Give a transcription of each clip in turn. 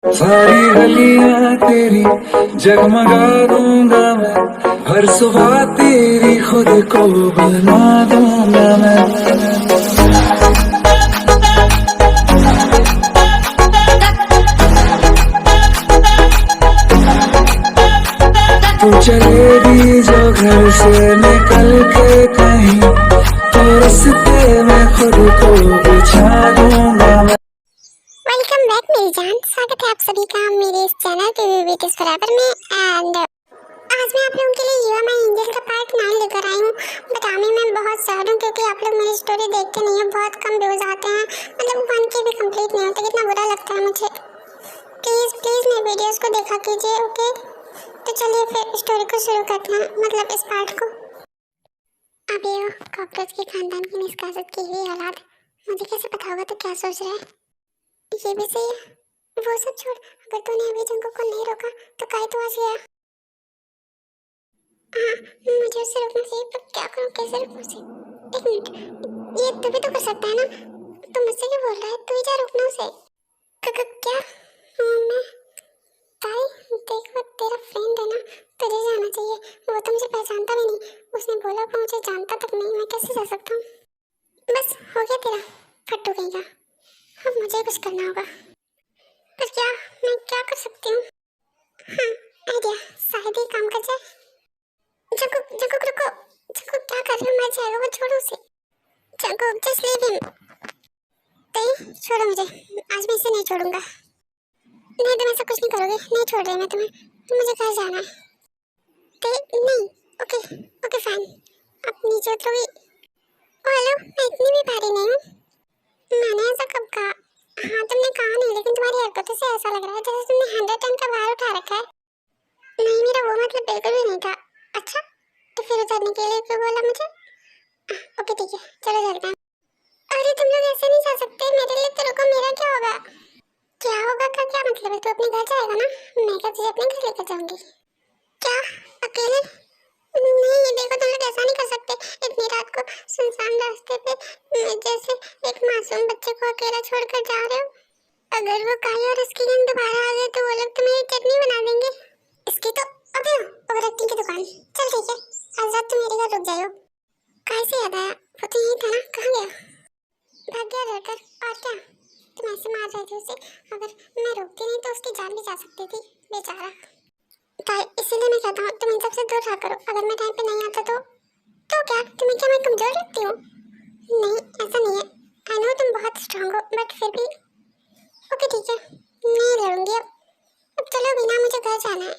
सारी गलियां तेरी जगमगा दूंगा मैं, हर सुबह तेरी खुद को बना दूंगा मैं। तू चलेगी जो घर से निकल के कहीं, तो रास्ते में खुद को बिछा दूंगा मैं। वेलकम बैक मेरी जान, स्वागत है आप सभी का मेरे इस चैनल पे वीडियोस फॉरएवर में। एंड आज मैं आप लोगों के लिए यू आर माय एंजल का पार्ट 9 लेकर आई हूँ। बताने में बहुत सैड हूँ क्योंकि आप लोग मेरी स्टोरी देखते नहीं है, बहुत कम व्यूज आते हैं, मतलब 1K भी कंप्लीट नहीं होते। कितना बुरा लगता है मुझे। प्लीज प्लीज मेरे वीडियोस को देखा कीजिए, ओके। तो चलिए फिर स्टोरी को शुरू करते हैं, मतलब इस पार्ट को। अब ये कॉकरोच के खानदान की निष्कासित की हुई औलाद, मुझे कैसे पता होगा तो क्या सोच रहा है। ये भी सही है। वो सब छोड़, अगर तूने अभी जंगल को नहीं रोका तो काहे तू आज गया? हाँ, मुझे उससे रोकना चाहिए, पर क्या करूँ, कैसे रोकूं उसे? एक मिनट, ये तू भी तो कर सकता है ना? तू मुझसे क्यों बोल रहा है? तू ही जा रोकना उसे। क्या? मैं ताई, देख वो तेरा फ्रेंड है ना, तुझे जाना चाहिए। वो तो मुझे पहचानता भी नहीं, उसने बोला वो मुझे जानता तक नहीं, मैं कैसे जा सकता हूँ? बस हो गया तेरा फट्टू कहीं का। अब मुझे कुछ करना होगा, पर क्या? मैं क्या कर सकती हूँ? हाँ, आइडिया, शायद ही काम कर जाए। जंकुक, जंकुक रुको। जंकुक क्या कर रहे हो? मर जाएगा वो, छोड़ो उसे। Jungkook just leave him. नहीं, छोड़ो मुझे, आज मैं इसे नहीं छोड़ूंगा। नहीं, तुम ऐसा कुछ नहीं करोगे। नहीं छोड़ रही मैं तुम्हें, मुझे घर जाना है। नहीं, ओके ओके फाइन। अब नीचे उतरोगी? ओ हेलो, मैं इतनी भी भारी नहीं हूँ। मैंने ऐसा कब कहा? हाँ, तुमने कहा नहीं, लेकिन तुम्हारी हरकतों से ऐसा लग रहा है जैसे तुमने 100 टन का भार उठा रखा है। नहीं, मेरा वो मतलब बिल्कुल भी नहीं था। अच्छा, तो फिर उतरने के लिए क्यों बोला मुझे? ओके ठीक है, चलो चलते हैं। अरे तुम लोग ऐसे नहीं जा सकते, मेरे लिए तो रुको। मेरा क्या होगा? क्या होगा का क्या मतलब है? तू अपने घर जाएगा ना? मैं क्या तुझे अपने घर लेकर जाऊंगी? क्या? अकेले? नहीं, ये देखो, तुम लोग ऐसा नहीं कर सकते। इतनी रात को सुनसान रास्ते पे जैसे एक मासूम बच्चे को अकेला छोड़कर जा रहे हो। अगर वो काली और उसकी गैंग दोबारा आ गए तो वो लोग तुम्हें चटनी बना देंगे। इसकी तो अबे ओवर एक्टिंग की दुकान। चल ठीक है, आज रात तुम मेरे घर रुक जाओ। कहाँ से याद आया? वो तो यही था ना, कहाँ गया? भाग गया रहकर, और क्या? तुम ऐसे मार रहे थे उसे, अगर मैं रोकती नहीं तो उसकी जान भी जा सकती थी, बेचारा। ताई, इसीलिए मैं कहता हूँ तुम इन सबसे दूर रहा करो। अगर मैं टाइम पे नहीं आता तो क्या? तुम्हें क्या मैं कमजोर लगती हूँ? नहीं, ऐसा नहीं है। आई नो तुम बहुत स्ट्रांग हो, बट फिर भी ओके ठीक है, नहीं लड़ूंगी अब चलो बिना, मुझे घर जाना है।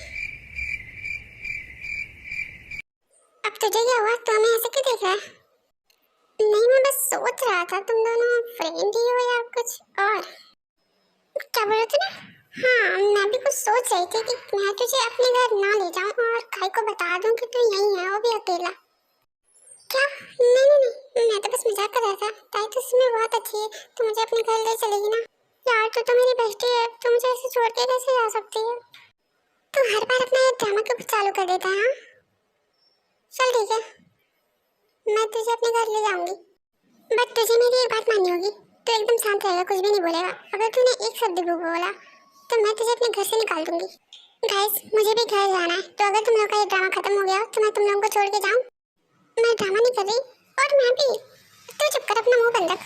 अब तुझे क्या हुआ? तू हमें ऐसे क्यों देख रहा है? नहीं, मैं बस सोच रहा था तुम दोनों फ्रेंड ही हो या कुछ और। क्या बोल रहे थे ना? हाँ, मैं भी कुछ सोच रही थी कि मैं तुझे अपने घर ना ले जाऊं और खाई को बता दूं कि तू यहीं है, वो भी अकेला। क्या? नहीं नहीं नहीं, मैं तो बस मजाक कर रहा था। ताई तो इसमें बहुत अच्छी है, तू मुझे अपने घर ले चलेगी ना? यार तू तो मेरी बेस्टी है, तू मुझे ऐसे छोड़ के कैसे जा सकती है? तू हर बार अपना ये ड्रामा क्यों चालू कर देता है? चल ठीक है, मैं तुझे अपने घर ले जाऊंगी, बट तुझे मेरी एक बात माननी होगी। तू एकदम शांत रहेगा, कुछ भी नहीं बोलेगा। अगर तूने एक शब्द भी बोला तो मैं तुझे अपने घर से निकाल दूंगी। गाइस, मुझे भी घर जाना है, तो अगर तुम लोग का ये ड्रामा खत्म हो गया तो मैं तुम लोगों को छोड़ के जाऊं? मैं ड्रामा नहीं कर रही, और मैं भी। तू चुप कर, अपना मुंह बंद रख।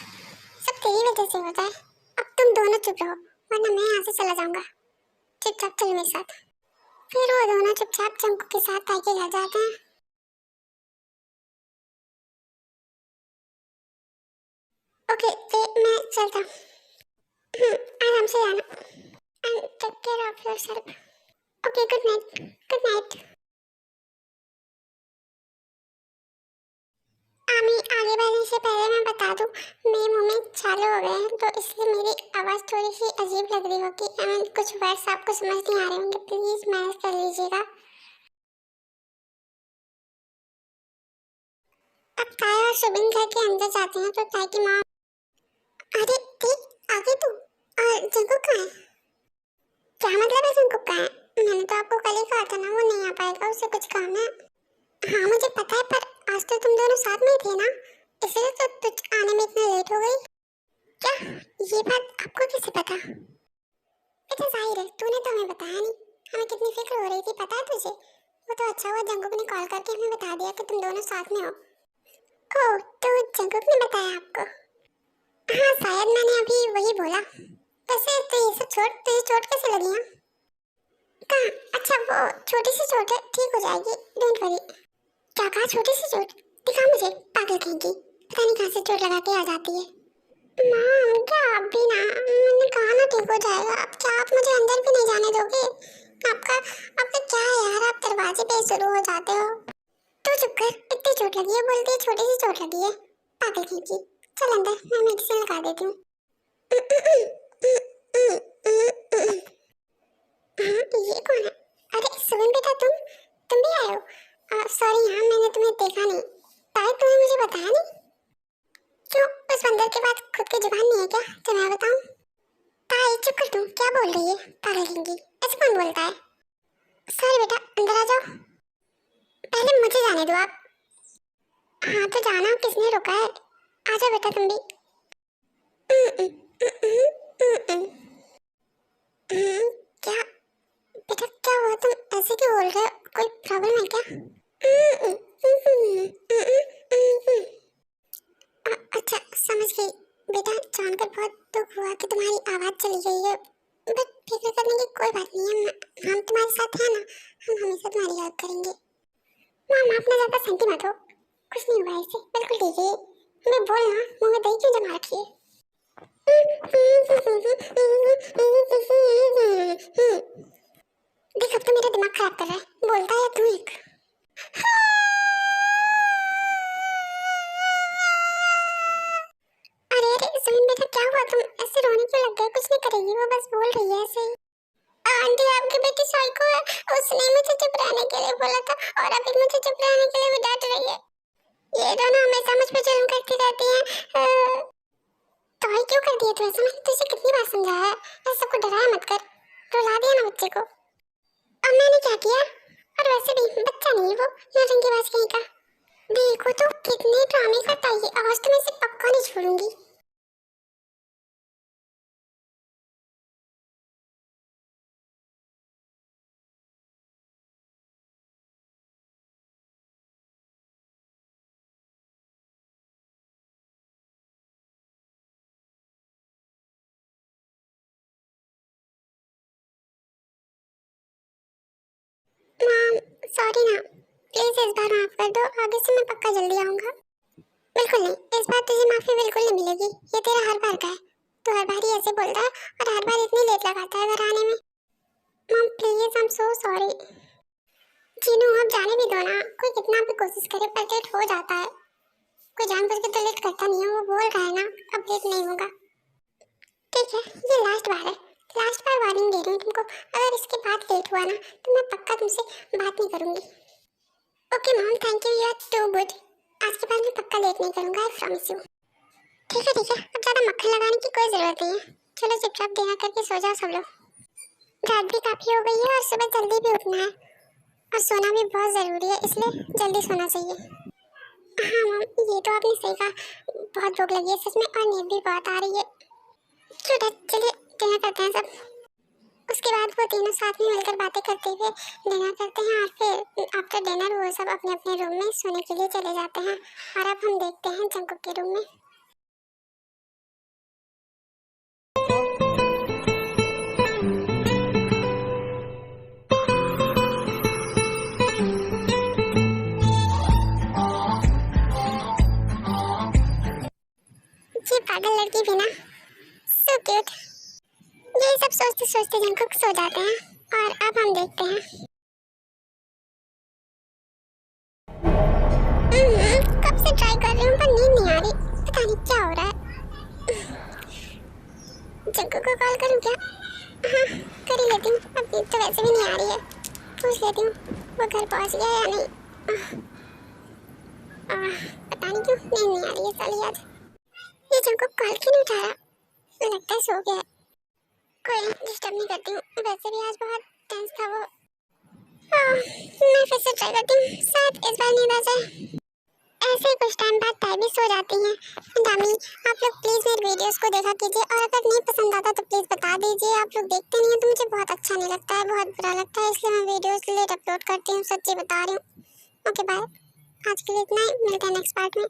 सब तेरी वजह से होता है। अब तुम दोनों चुप रहो, वरना मैं यहाँ से चला जाऊंगा। चुपचाप चल मेरे साथ। फिर वो दोनों चुपचाप चंकू के साथ ताई के घर जाते हैं। ओके, तो मैं चलता हूँ। आराम से जाना, and take care of yourself. Okay, good night. Good night. Ami, आगे बढ़ने से पहले मैं बता दूं, मेरे मुंह में छाले हो गए हैं, तो इसलिए मेरी आवाज़ थोड़ी सी अजीब लग रही होगी। कुछ वर्ड्स आपको समझ नहीं आ रहे होंगे, प्लीज़ मैनेज कर लीजिएगा। अब ताया और शुभिन घर के अंदर जाते हैं तो ताई की माँ, अरे ठीक आगे तू। और जंकुक कहाँ है? क्या मतलब है जंकुक कहाँ है? मैंने तो आपको कल ही कहा था ना, वो नहीं आ पाएगा, उसे कुछ काम है। हाँ मुझे पता है, पर आज तो तुम दोनों साथ में ही थे ना, इसलिए तो तुझ आने में इतना लेट हो गई। क्या? ये बात आपको कैसे पता? इतना जाहिर है तूने तो हमें बताया नहीं, हमें कितनी फिक्र हो रही थी पता है तुझे। वो तो अच्छा हुआ जंगुक ने कॉल करके हमें बता दिया कि तुम दोनों साथ में हो। ओह तो जंगुक ने बताया आपको? हाँ शायद मैंने अभी वही बोला। वैसे तो ये सब छोड़, तुझे चोट कैसे लगी है? कहाँ? अच्छा वो छोटी सी चोट है, ठीक हो जाएगी, डोंट वरी। क्या कहा छोटी सी चोट? दिखा मुझे, पागल कहीं की, पता नहीं कहाँ से चोट लगा के आ जाती है। माँ क्या आप भी ना, मैंने कहा ना ठीक हो जाएगा, अब क्या आप मुझे अंदर भी नहीं जाने दोगे? आपका क्या है यार, आप दरवाजे पे शुरू हो जाते हो। तू चुप कर, इतनी चोट लगी है बोलती है छोटी सी चोट लगी है, पागल कहीं की। चल अंदर, मैं मेडिसिन लगा देती हूँ। हाँ ये कौन है? अरे सुमन बेटा तुम भी आए हो? सॉरी हाँ मैंने तुम्हें देखा नहीं, शायद तूने मुझे बताया नहीं। क्यों उस बंदर के पास खुद की जुबान नहीं है क्या जो मैं बताऊं? ताई चुप कर, तुम क्या बोल रही है पागल कहीं की, ऐसे कौन बोलता है? सॉरी बेटा अंदर आ जाओ, पहले मुझे जाने दो आप। हाँ तो जाना, किसने रोका है? आ जाओ बेटा तुम भी। क्या बेटा क्या हुआ, तुम ऐसे क्यों बोल रहे हो, कोई प्रॉब्लम है क्या? अच्छा समझ गई बेटा, जानकर बहुत दुख हुआ कि तुम्हारी आवाज चली गई है, बट फिक्र करने की कोई बात नहीं है, हम तुम्हारे साथ हैं ना, हम हमेशा तुम्हारी हेल्प करेंगे। माम आप ना ज्यादा सहमति मत हो, कुछ नहीं हुआ इससे, बिल्कुल ठीक है। हमें बोल ना, मुंह में दही क्यों जमा रखी है? देख अब तो मेरा दिमाग खराब कर रहा है, बोलता है तू एक। अरे अरे सुन बेटा क्या हुआ, तुम ऐसे रोने क्यों लग गए? कुछ नहीं करेगी वो, बस बोल रही है ऐसे ही। आंटी आपकी बेटी साइको है, उसने मुझे चुप रहने के लिए बोला था और अभी मुझे चुप रहने के लिए भी डांट रही है। ये दोनों हमेशा मुझ पे जुल्म करती रहती हैं। तो ही क्यों कर दिया तू ऐसा? मैंने तुझे कितनी बार समझाया है, ऐसे सबको डराया मत कर, रुला दिया ना बच्चे को। अब मैंने क्या किया? और वैसे भी बच्चा नहीं है वो, नौटंकीबाज कहीं का। देखो तो कितने ड्रामे करता है ये, आज तो मैं इसे पक्का नहीं छोड़ूंगी। मैम सॉरी ना, प्लीज इस बार माफ कर दो, आगे से मैं पक्का जल्दी आऊंगा। बिल्कुल नहीं, इस बार तुझे माफी बिल्कुल नहीं मिलेगी, ये तेरा हर बार का है, तू हर बार ही ऐसे बोलता है और हर बार इतनी लेट लगाता है घर आने में। Mom please I am so sorry. Jinu अब जाने भी दो ना, कोई कितना भी कोशिश करे पर लेट हो जाता है, कोई जानबूझ के तो लेट करता नहीं है, वो बोल रहा है ना अब लेट नहीं होगा। ठीक है ये लास्ट बार है, लास्ट बार वार्निंग दे रही हूँ तुमको, अगर इसके बाद लेट हुआ ना तो मैं पक्का तुमसे बात नहीं करूंगी। Okay mom thank you, you are too good, आज के बाद मैं पक्का लेट नहीं करूंगा, आई प्रॉमिस यू। ठीक है अब ज्यादा मक्खन लगाने की कोई जरूरत नहीं है, चलो चुपचाप डिनर करके सो जाओ सब लोग, रात भी काफी हो गई है और सुबह जल्दी भी उठना है और सोना भी बहुत जरूरी है, इसलिए जल्दी सोना चाहिए। हाँ मॉम ये तो आपने सही कहा, बहुत भूख लगी है सच में और नींद भी बहुत आ रही है। चलिए डिनर करते हैं सब, उसके बाद वो तीनों साथ में मिलकर बातें करते हुए डिनर करते हैं और फिर आफ्टर डिनर वो सब अपने अपने रूम में सोने के लिए चले जाते हैं और अब हम देखते हैं जंकुक के रूम में। ये पागल लड़की भी ना, सो क्यूट। ये सब सोचते सोचते जंकुक सो जाते हैं और अब हम देखते हैं कब से ट्राई कर रही हूँ पर नींद नहीं आ रही, पता नहीं क्या हो रहा है। जंकुक को कॉल करूँ क्या? हाँ कर ही लेती हूँ, अब नींद तो वैसे भी नहीं आ रही है, पूछ लेती हूँ वो घर पहुँच गया या नहीं। पता नहीं क्यों नींद नहीं आ रही है साली आज। ये जंकुक कॉल क्यों नहीं उठा रहा, लगता है सो गया है। कोई नहीं डिस्टर्ब नहीं करती हूँ, वैसे भी आज बहुत टेंस था वो। मैं फिर से ट्राई करती हूँ, शायद इस बार नींद आ जाए। ऐसे ही कुछ टाइम बाद ताई भी सो जाती हैं। डामी, आप लोग प्लीज मेरे वीडियोस को देखा कीजिए और अगर नहीं पसंद आता तो प्लीज बता दीजिए। आप लोग देखते नहीं हैं तो मुझे बहुत अच्छा नहीं लगता है, बहुत बुरा लगता है, इसलिए मैं वीडियोस लेट अपलोड करती हूँ, सच्ची बता रही हूँ। ओके बाय, आज के लिए इतना ही, मिलते हैं नेक्स्ट पार्ट में।